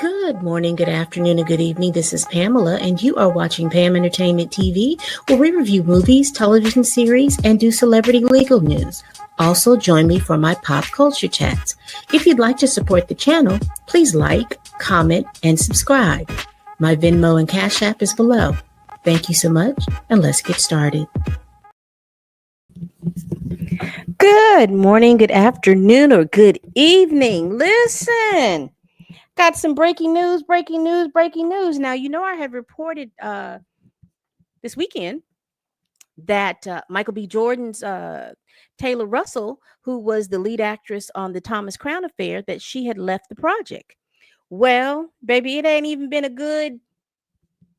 Good morning, good afternoon, and good evening. This is Pamela, and you are watching Pam Entertainment TV, where we review movies, television series, and do celebrity legal news. Also, join me for my pop culture chats. If you'd like to support the channel, please like, comment, and subscribe. My Venmo and Cash App is below. Thank you so much, and let's get started. Good morning, good afternoon, or good evening. Listen. Got some breaking news, breaking news, breaking news. Now, I had reported this weekend that Michael B. Jordan's Taylor Russell, who was the lead actress on the Thomas Crown Affair, that she had left the project. Well, baby, it ain't even been a good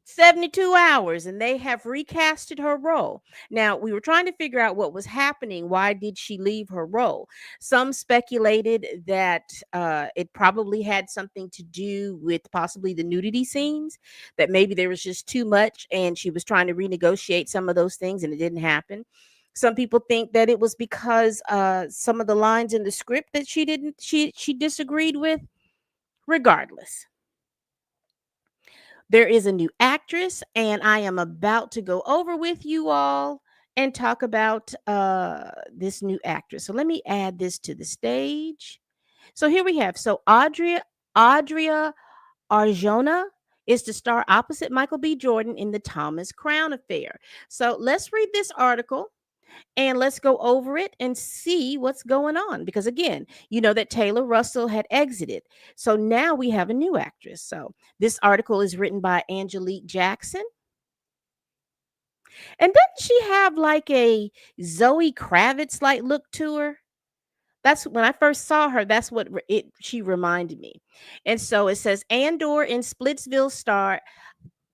72 hours and they have recasted her role. Now, we were trying to figure out what was happening. Why did she leave her role? Some speculated that it probably had something to do with possibly the nudity scenes, that maybe there was just too much and she was trying to renegotiate some of those things and it didn't happen. Some people think that it was because some of the lines in the script that she disagreed with. Regardless, there is a new actress, and I am about to go over with you all and talk about this new actress. So let me add this to the stage. So here we have. So Adria Arjona is to star opposite Michael B. Jordan in the Thomas Crown Affair. So let's read this article and let's go over it and see what's going on. Because again, you know that Taylor Russell had exited. So now we have a new actress. So this article is written by Angelique Jackson. And doesn't she have like a Zoe Kravitz like look to her? That's when I first saw her. That's what she reminded me. And so it says Andor in Splitsville star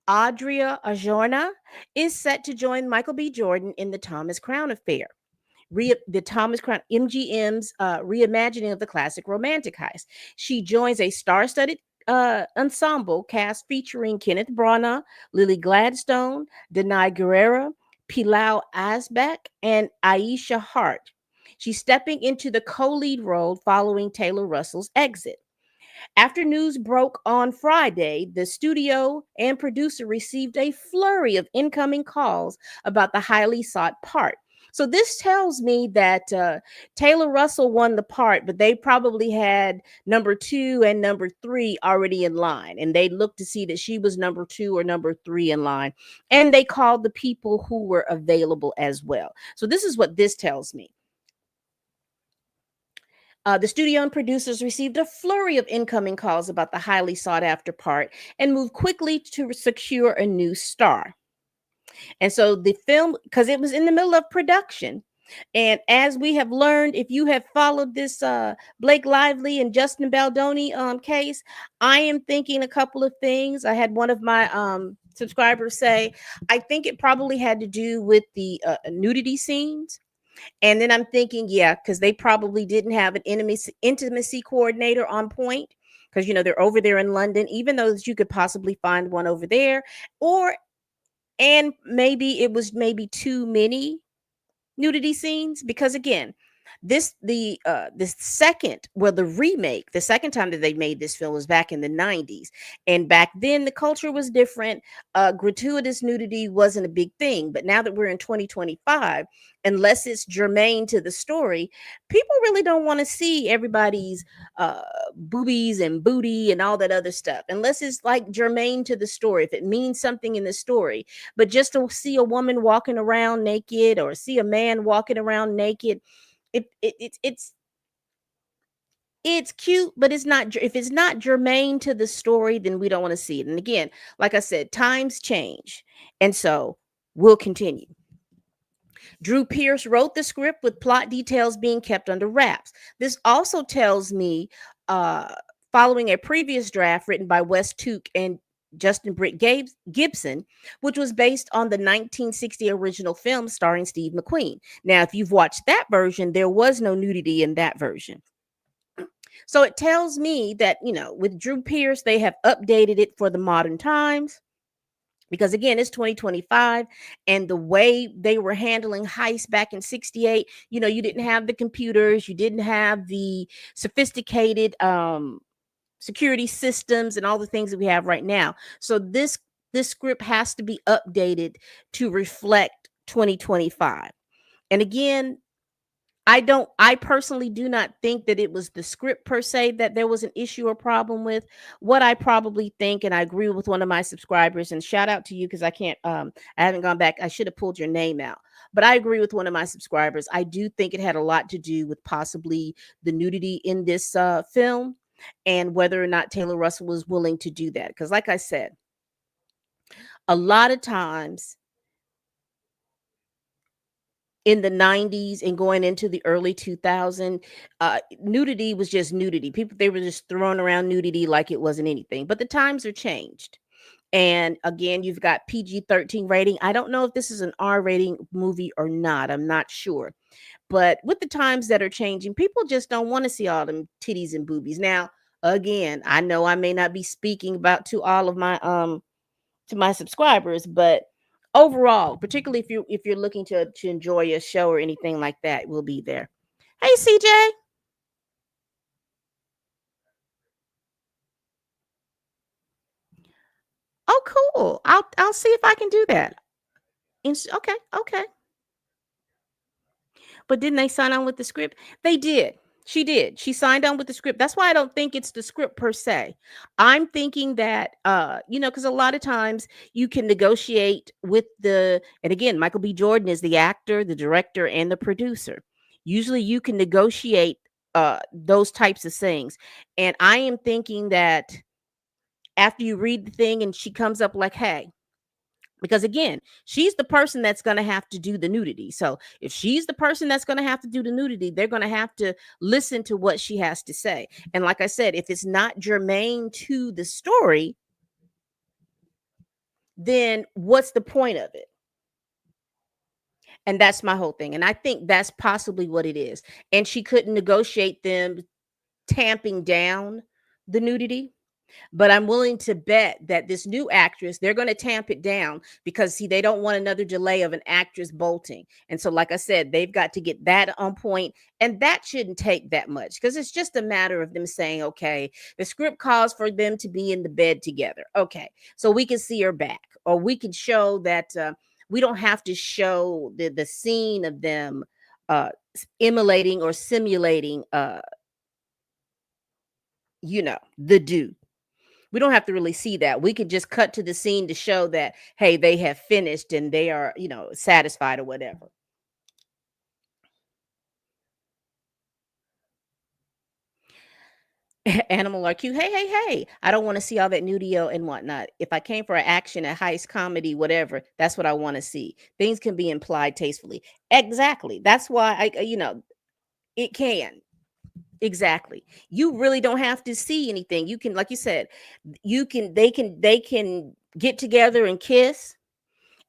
Adria Arjona is set to join Michael B. Jordan in the Thomas Crown Affair. The Thomas Crown MGM's reimagining of the classic romantic heist. She joins a star-studded ensemble cast featuring Kenneth Branagh, Lily Gladstone, Denai Guerrero, Pilar Asbeck, and Aisha Hart. She's stepping into the co-lead role following Taylor Russell's exit. After news broke on Friday, the studio and producer received a flurry of incoming calls about the highly sought part. So this tells me that Taylor Russell won the part, but they probably had number 2 and number 3 already in line. And they looked to see that she was number 2 or number 3 in line. And they called the people who were available as well. So this is what this tells me. The studio and producers received a flurry of incoming calls about the highly sought after part and moved quickly to secure a new star. And so the film, because it was in the middle of production, and as we have learned, if you have followed this Blake Lively and Justin Baldoni case, I am thinking a couple of things. I had one of my subscribers say, I think it probably had to do with the nudity scenes. And then I'm thinking, yeah, because they probably didn't have an intimacy coordinator on point, because, they're over there in London, even though you could possibly find one over there, and maybe it was too many nudity scenes, because again, the remake, the second time that they made this film was back in the 90s, and back then the culture was different. Gratuitous nudity wasn't a big thing, but now that we're in 2025, unless it's germane to the story, people really don't want to see everybody's boobies and booty and all that other stuff, unless it's like germane to the story, if it means something in the story. But just to see a woman walking around naked or see a man walking around naked, it's cute, but it's not. If it's not germane to the story, then we don't want to see it. And again, like I said, times change, and so we'll continue. Drew Pearce wrote the script with plot details being kept under wraps. This also tells me, following a previous draft written by Wes Tuke and Justin Britt Gibson, which was based on the 1960 original film starring Steve McQueen. Now, if you've watched that version, there was no nudity in that version. So it tells me that, with Drew Pearce, they have updated it for the modern times. Because again, it's 2025, and the way they were handling heists back in 68, you didn't have the computers, you didn't have the sophisticated security systems and all the things that we have right now. So this script has to be updated to reflect 2025. And again, I personally do not think that it was the script per se that there was an issue or problem with. What I probably think, and I agree with one of my subscribers, and shout out to you because I haven't gone back. I should have pulled your name out. But I agree with one of my subscribers. I do think it had a lot to do with possibly the nudity in this film and whether or not Taylor Russell was willing to do that. Because, like I said, a lot of times in the 90s and going into the early 2000s, nudity was just nudity. People, they were just throwing around nudity like it wasn't anything. But the times are changed. And again, you've got PG-13 rating. I don't know if this is an R rating movie or not. I'm not sure. But with the times that are changing, people just don't want to see all them titties and boobies. Now, again, I know I may not be speaking about to my subscribers, but overall, particularly if you're looking to enjoy a show or anything like that, we'll be there. Hey, CJ. Oh, cool. I'll see if I can do that. Okay, okay. But didn't they sign on with the script? They did. She did. She signed on with the script. That's why I don't think it's the script per se. I'm thinking that because a lot of times you can negotiate with and again, Michael B. Jordan is the actor, the director, and the producer. Usually you can negotiate those types of things. And I am thinking that after you read the thing and she comes up like, hey, because again, she's the person that's going to have to do the nudity. So if she's the person that's going to have to do the nudity, they're going to have to listen to what she has to say. And like I said, if it's not germane to the story, then what's the point of it? And that's my whole thing. And I think that's possibly what it is. And she couldn't negotiate them tamping down the nudity. But I'm willing to bet that this new actress, they're going to tamp it down because, see, they don't want another delay of an actress bolting. And so, like I said, they've got to get that on point, and that shouldn't take that much because it's just a matter of them saying, okay, the script calls for them to be in the bed together. Okay, so we can see her back, or we can show that we don't have to show the scene of them emulating or simulating, the dude. We don't have to really see that. We could just cut to the scene to show that, hey, they have finished and they are, satisfied or whatever. Animal are cute. Hey, hey, hey. I don't want to see all that nudio and whatnot. If I came for an action, a heist, comedy, whatever, that's what I want to see. Things can be implied tastefully. Exactly. That's why it can. Exactly. You really don't have to see anything. You can, like you said, they can get together and kiss,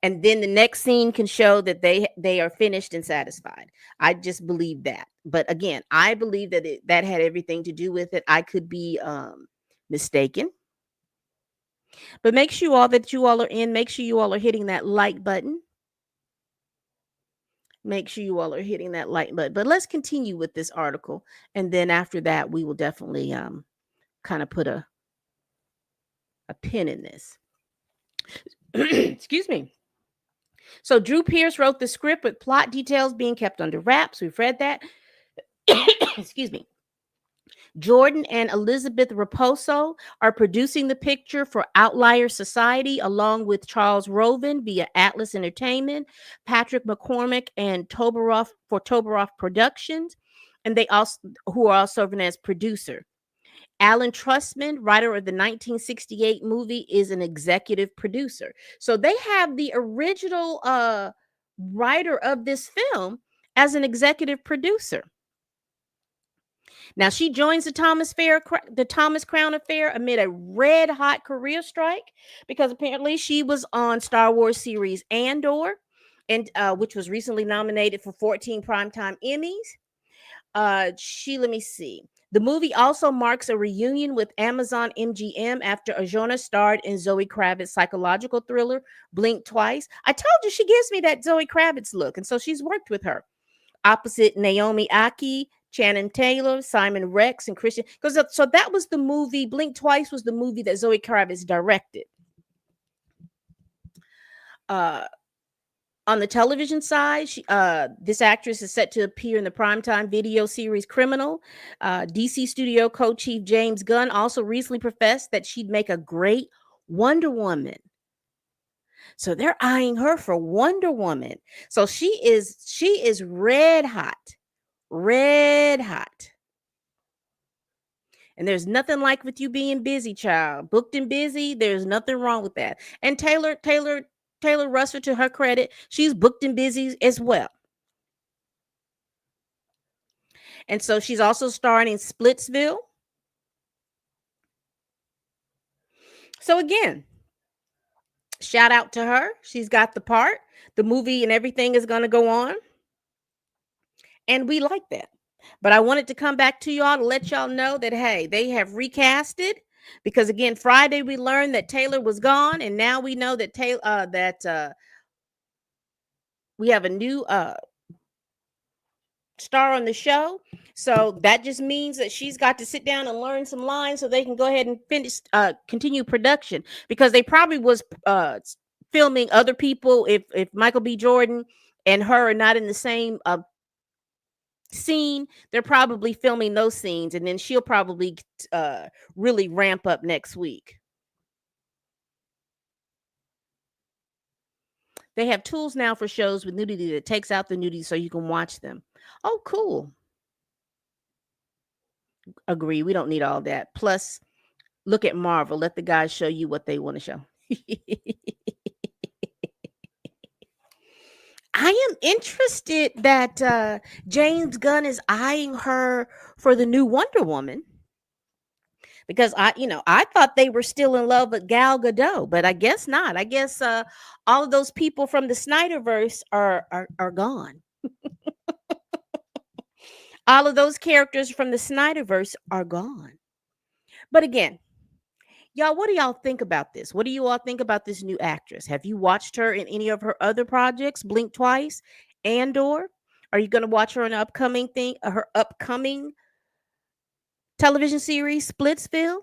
and then the next scene can show that they are finished and satisfied. I just believe that. But again, I believe that that had everything to do with it. I could be mistaken. But make sure you all are in. Make sure you all are hitting that like button. Make sure you all are hitting that like button. But let's continue with this article, and then after that, we will definitely kind of put a pin in this. Excuse me. So Drew Pierce wrote the script with plot details being kept under wraps. We've read that. Excuse me. Jordan and Elizabeth Raposo are producing the picture for Outlier Society, along with Charles Roven via Atlas Entertainment, Patrick McCormick and Toberoff Productions, and they also who are also serving as producer. Alan Trustman, writer of the 1968 movie, is an executive producer. So they have the original writer of this film as an executive producer. Now she joins the Thomas Crown Affair amid a red hot career strike because apparently she was on Star Wars series Andor, and which was recently nominated for 14 primetime Emmys. Let me see. The movie also marks a reunion with Amazon MGM after Arjona starred in Zoe Kravitz's psychological thriller Blink Twice. I told you she gives me that Zoe Kravitz look, and so she's worked with her. Opposite Naomi Aki, Channing Taylor, Simon Rex, and Christian. Because so that was the movie. Blink Twice was the movie that Zoe Kravitz directed. Uh, on the television side, this actress is set to appear in the primetime video series Criminal. DC studio co-chief James Gunn also recently professed that she'd make a great Wonder Woman. So they're eyeing her for Wonder Woman. So she is red hot. Red hot. And there's nothing like with you being busy, child. Booked and busy, there's nothing wrong with that. And Taylor Russell, to her credit, she's booked and busy as well. And so she's also starring in Splitsville. So again, shout out to her. She's got the part. The movie and everything is going to go on. And we like that. But I wanted to come back to y'all to let y'all know that, hey, they have recasted. Because again, Friday we learned that Taylor was gone, and now we know that we have a new star on the show. So that just means that she's got to sit down and learn some lines so they can go ahead and finish continue production, because they probably was filming other people. If Michael B. Jordan and her are not in the same scene, they're probably filming those scenes, and then she'll probably really ramp up next week. They have tools now for shows with nudity that takes out the nudity so you can watch them. Oh, cool. Agree. We don't need all that. Plus, look at Marvel. Let the guys show you what they want to show. I am interested that James Gunn is eyeing her for the new Wonder Woman, because I thought they were still in love with Gal Gadot, but I guess not. I guess all of those people from the Snyderverse are gone. All of those characters from the Snyderverse are gone. But again, y'all, what do y'all think about this? What do you all think about this new actress? Have you watched her in any of her other projects? Blink Twice, Andor? Are you going to watch her in her upcoming television series, Splitsville?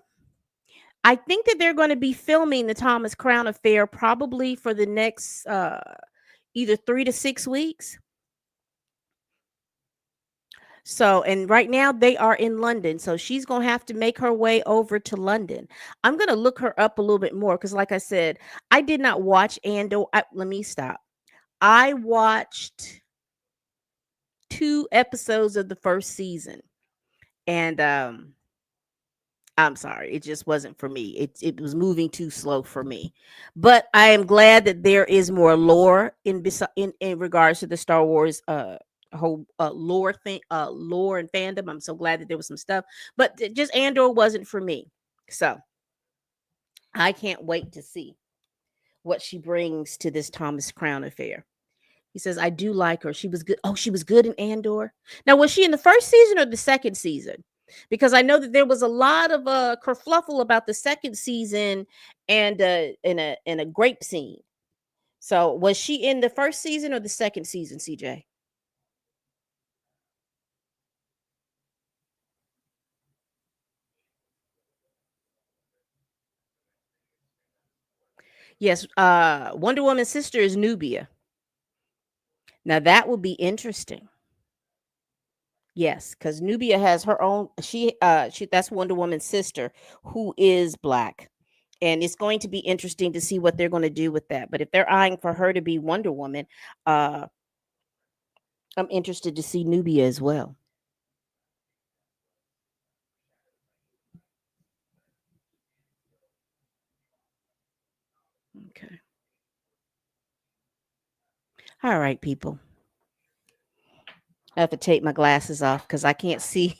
I think that they're going to be filming the Thomas Crown Affair probably for the next either 3 to 6 weeks. So, and right now they are in London. So she's going to have to make her way over to London. I'm going to look her up a little bit more because, like I said, I did not watch Andor. Let me stop. I watched 2 episodes of the first season. And I'm sorry, it just wasn't for me. It was moving too slow for me. But I am glad that there is more lore in regards to the Star Wars whole lore thing, lore and fandom. I'm so glad that there was some stuff, but just Andor wasn't for me. So I can't wait to see what she brings to this Thomas Crown Affair. He says, I do like her. She was good. Oh, she was good in Andor. Now, was she in the first season or the second season? Because I know that there was a lot of kerfluffle about the second season and in a grape scene. So was she in the first season or the second season, CJ? Yes, Wonder Woman's sister is Nubia. Now that will be interesting. Yes, because Nubia has her own. She that's Wonder Woman's sister, who is black, and it's going to be interesting to see what they're going to do with that. But if they're eyeing for her to be Wonder Woman, uh, I'm interested to see Nubia as well. Okay. All right, people. I have to take my glasses off because I can't see.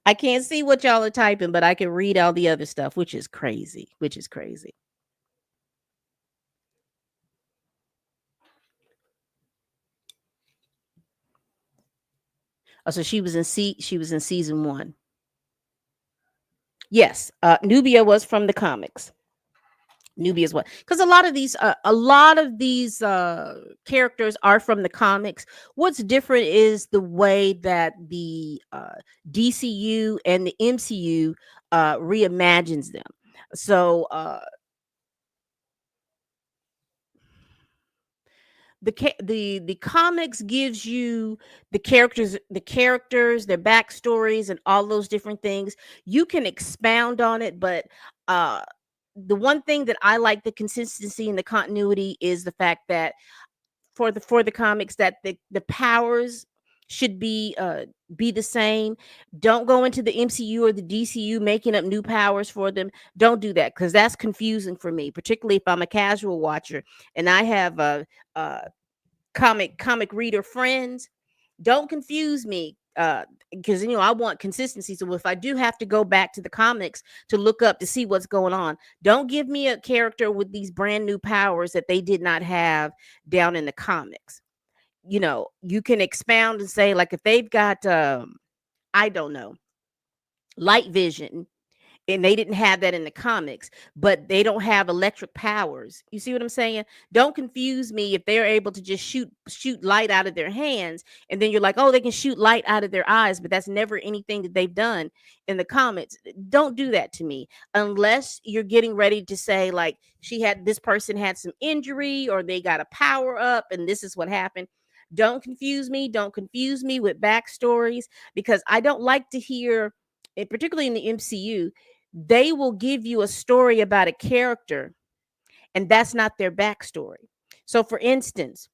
I can't see what y'all are typing, but I can read all the other stuff, which is crazy. Which is crazy. Oh, so she was in season 1. Yes, Nubia was from the comics. Newbie as well, because a lot of these characters are from the comics. What's different is the way that the DCU and the MCU reimagines them. So the comics gives you the characters, their backstories, and all those different things. You can expound on it, but uh the one thing that I like, the consistency and the continuity, is the fact that for the comics, that the powers should be the same. Don't go into the MCU or the DCU making up new powers for them. Don't do that, because that's confusing for me, particularly if I'm a casual watcher and I have a comic reader friends. Don't confuse me, because I want consistency. So if I do have to go back to the comics to look up to see what's going on, don't give me a character with these brand new powers that they did not have down in the comics. You can expound and say, like, if they've got I don't know, light vision, and they didn't have that in the comics, but they don't have electric powers. You see what I'm saying? Don't confuse me if they're able to just shoot light out of their hands, and then you're like, oh, they can shoot light out of their eyes, but that's never anything that they've done in the comics. Don't do that to me unless you're getting ready to say, like, this person had some injury, or they got a power up and this is what happened. Don't confuse me. Don't confuse me with backstories, because I don't like to hear, particularly in the MCU, they will give you a story about a character, and that's not their backstory. So, for instance,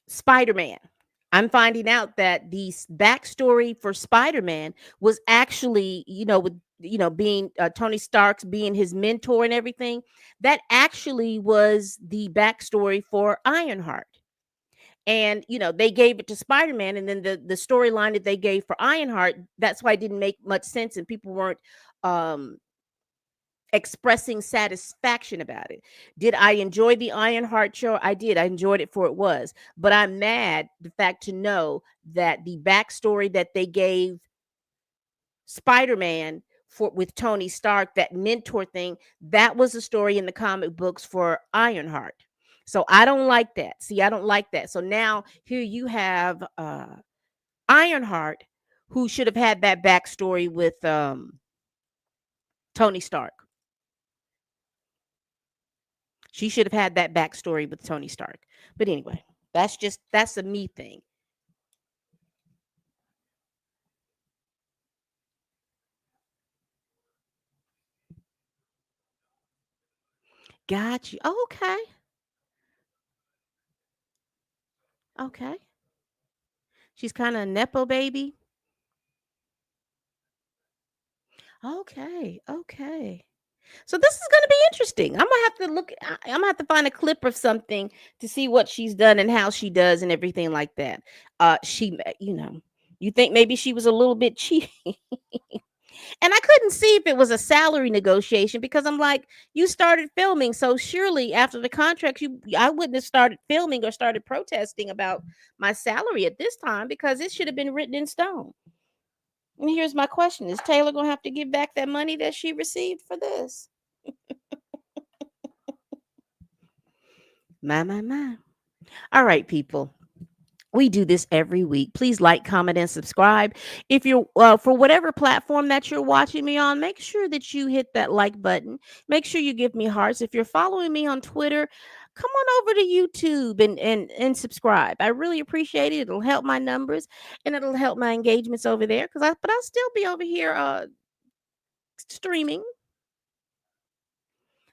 Spider-Man. I'm finding out that the backstory for Spider-Man was actually, with being Tony Stark's being his mentor and everything. That actually was the backstory for Ironheart. And they gave it to Spider-Man, and then the storyline that they gave for Ironheart, that's why it didn't make much sense, and people weren't um expressing satisfaction about it. Did I enjoy the Ironheart show? I did. I enjoyed it for it was. But I'm mad the fact to know that the backstory that they gave Spider-Man for with Tony Stark, that mentor thing, that was a story in the comic books for Ironheart. So I don't like that. See, I don't like that. So now here you have Ironheart, who should have had that backstory with Tony Stark. She should have had that backstory with Tony Stark. But anyway, that's a me thing. Got you. Oh, okay. Okay. She's kind of a nepo baby. Okay. Okay. So this is going to be interesting. I'm gonna have to I'm gonna have to find a clip of something to see what she's done and how she does and everything like that. You think maybe she was a little bit cheap. And I couldn't see if it was a salary negotiation, because I'm like, you started filming, so surely after the contract, I wouldn't have started filming or started protesting about my salary at this time, because it should have been written in stone. And here's my question: is Taylor gonna have to give back that money that she received for this? My. All right, people. We do this every week. Please like, comment, and subscribe. If you're for whatever platform that you're watching me on, make sure that you hit that like button. Make sure you give me hearts. If you're following me on Twitter, come on over to YouTube and subscribe. I really appreciate it. It'll help my numbers and it'll help my engagements over there. But I'll still be over here streaming.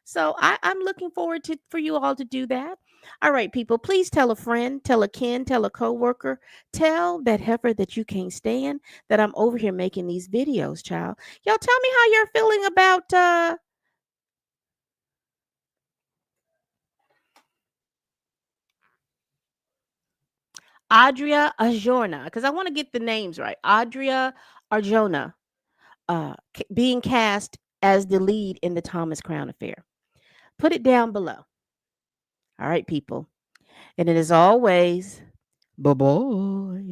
So I'm looking forward to for you all to do that. All right, people, please tell a friend, tell a kin, tell a coworker, tell that heifer that you can't stand that I'm over here making these videos, child. Y'all tell me how you're feeling about Adria Arjona, because I want to get the names right. Adria Arjona being cast as the lead in the Thomas Crown Affair. Put it down below. All right, people. And it is always, bye bye.